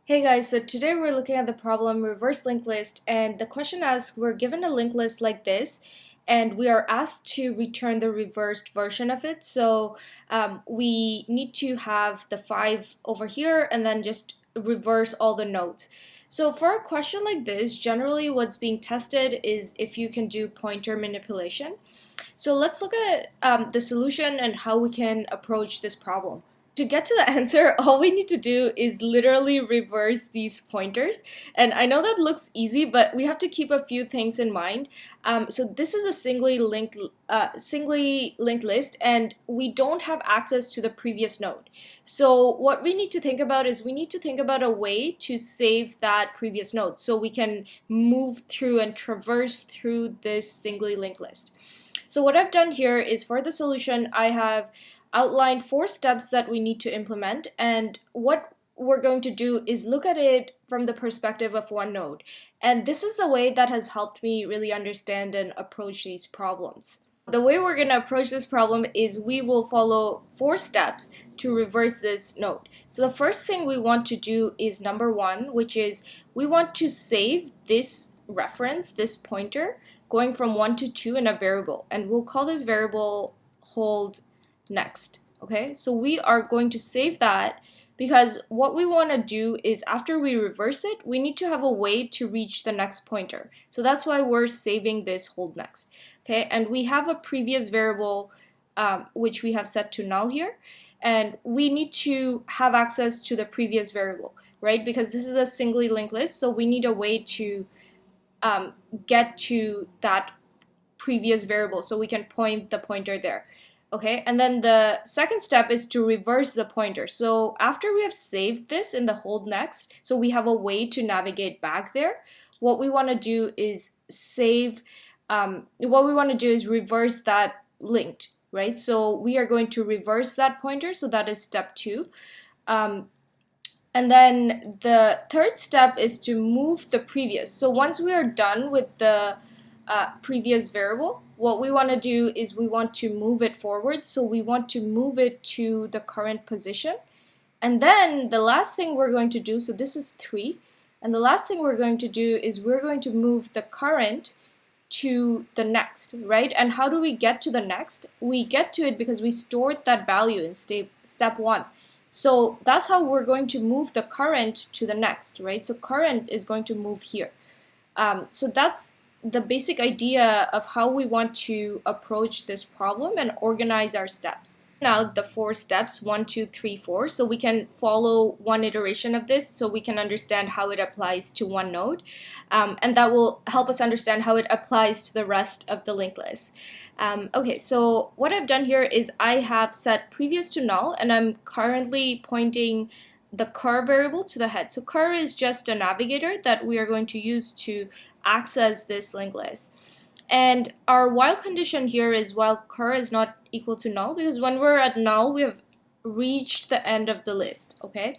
Hey guys, so today we're looking at the problem reverse linked list, and the question asks we're given a linked list like this and we are asked to return the reversed version of it. So we need to have the 5 over here and then just reverse all the nodes. So for a question like this, generally what's being tested is if you can do pointer manipulation. So let's look at the solution and how we can approach this problem. To get to the answer, all we need to do is literally reverse these pointers. And I know that looks easy, but we have to keep a few things in mind. So this is a singly linked list, and we don't have access to the previous node. So what we need to think about is we need to think about a way to save that previous node so we can move through and traverse through this singly linked list. So what I've done here is for the solution, I have outlined 4 steps that we need to implement, and what we're going to do is look at it from the perspective of one node. And this is the way that has helped me really understand and approach these problems. The way we're going to approach this problem is we will follow 4 steps to reverse this node. So the first thing we want to do is number 1, which is we want to save this reference, this pointer, going from 1 to 2 in a variable, and we'll call this variable hold next. Okay, so we are going to save that because what we want to do is after we reverse it, we need to have a way to reach the next pointer. So that's why we're saving this hold next. Okay, and we have a previous variable which we have set to null here, and we need to have access to the previous variable, right? Because this is a singly linked list, so we need a way to get to that previous variable so we can point the pointer there. Okay, and then the second step is to reverse the pointer. So after we have saved this in the hold next, so we have a way to navigate back there, what we want to do is reverse that linked, right? So we are going to reverse that pointer, so that is step 2. And then the third step is to move the previous. So once we are done with the previous variable, what we want to do is we want to move it forward. So we want to move it to the current position. And then the last thing we're going to do, so this is 3, and the last thing we're going to do is we're going to move the current to the next, right? And how do we get to the next? We get to it because we stored that value in step 1. So that's how we're going to move the current to the next, right? So current is going to move here. So that's the basic idea of how we want to approach this problem and organize our steps. Now the 4 steps, 1, 2, 3, 4, so we can follow one iteration of this so we can understand how it applies to one node, and that will help us understand how it applies to the rest of the linked list. Okay, so what I've done here is I have set previous to null, and I'm currently pointing the cur variable to the head. So cur is just a navigator that we are going to use to access this linked list. And our while condition here is while cur is not equal to null, because when we're at null, we have reached the end of the list, okay?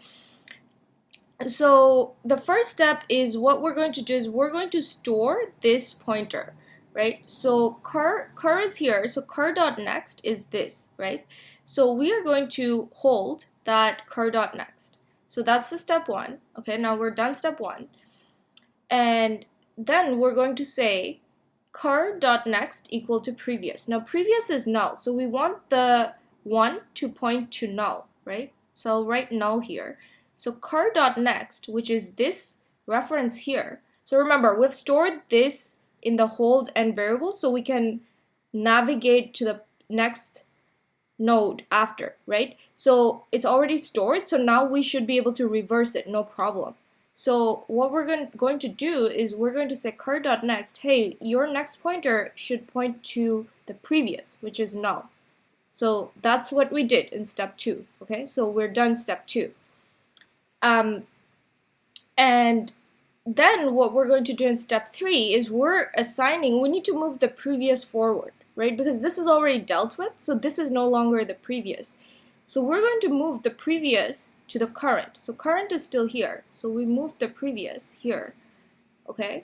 So the first step is what we're going to do is we're going to store this pointer, right? So cur is here, so cur.next is this, right? So we are going to hold that cur.next. So that's the step 1. Okay, now we're done step 1. And then we're going to say cur.next equal to previous. Now previous is null, so we want the 1 to point to null, right? So I'll write null here. So cur.next, which is this reference here. So remember, we've stored this in the hold and variable so we can navigate to the next node after, right? So it's already stored, so now we should be able to reverse it, no problem. So what we're going to do is we're going to say cur.next, hey, your next pointer should point to the previous, which is null. So that's what we did in step 2, okay? So we're done step 2. And then what we're going to do in step 3 is we need to move the previous forward, right? Because this is already dealt with, so this is no longer the previous. So we're going to move the previous to the current. So current is still here, so we move the previous here, okay?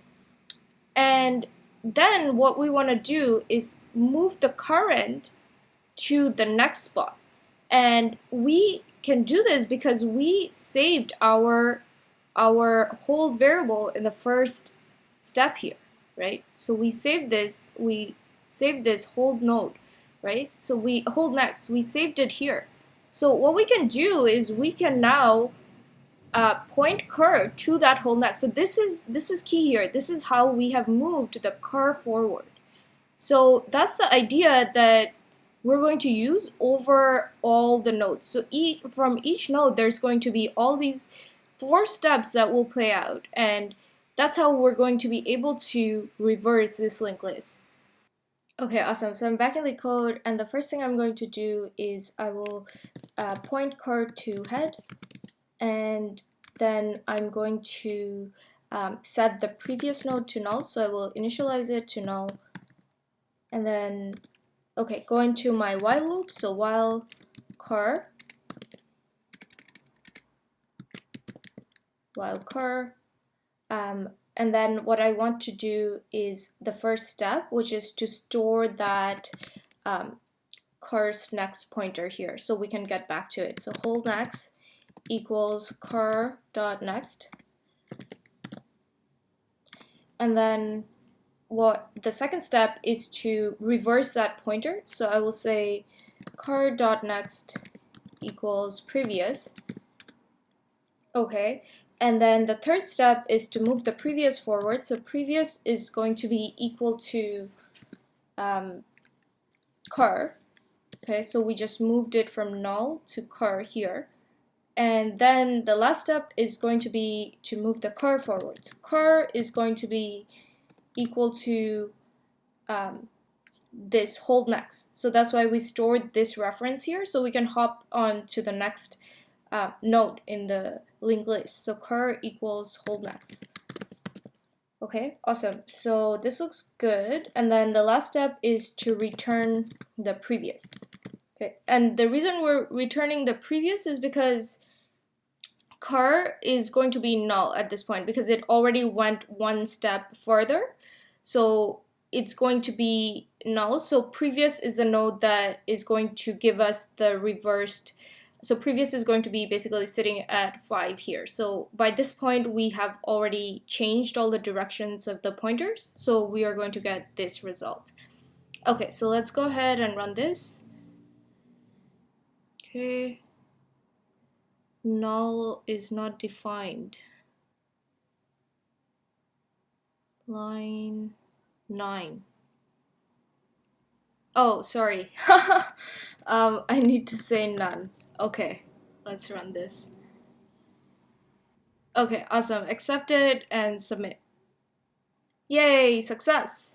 And then what we want to do is move the current to the next spot. And we can do this because we saved our our hold variable in the first step here, right? So we saved this hold node, right? So we hold next, we saved it here. So what we can do is we can now point cur to that hold next. So this is key here. This is how we have moved the cur forward. So that's the idea that we're going to use over all the nodes. So from each node, there's going to be all these 4 steps that will play out, and that's how we're going to be able to reverse this linked list. Okay, awesome. So I'm back in Leetcode, and the first thing I'm going to do is I will point cur to head, and then I'm going to set the previous node to null. So I will initialize it to null, and then go into my while loop. So while cur and then what I want to do is the first step, which is to store that cur's next pointer here, so we can get back to it. So hold next equals cur dot next, and then what the second step is to reverse that pointer. So I will say cur dot next equals previous. Okay, and then the third step is to move the previous forward. So previous is going to be equal to cur. Okay, so we just moved it from null to cur here. And then the last step is going to be to move the cur forward. So cur is going to be equal to this hold next. So that's why we stored this reference here, so we can hop on to the next node in the linked list. So cur equals hold next. Okay, awesome. So this looks good. And then the last step is to return the previous. Okay, and the reason we're returning the previous is because cur is going to be null at this point because it already went one step further. So it's going to be null. So previous is the node that is going to give us the reversed. So previous is going to be basically sitting at 5 here. So by this point, we have already changed all the directions of the pointers. So we are going to get this result. Okay, so let's go ahead and run this. Okay. Null is not defined. Line 9. Oh, sorry. I need to say none. Okay, let's run this. Okay, awesome. Accepted and submit. Yay, success!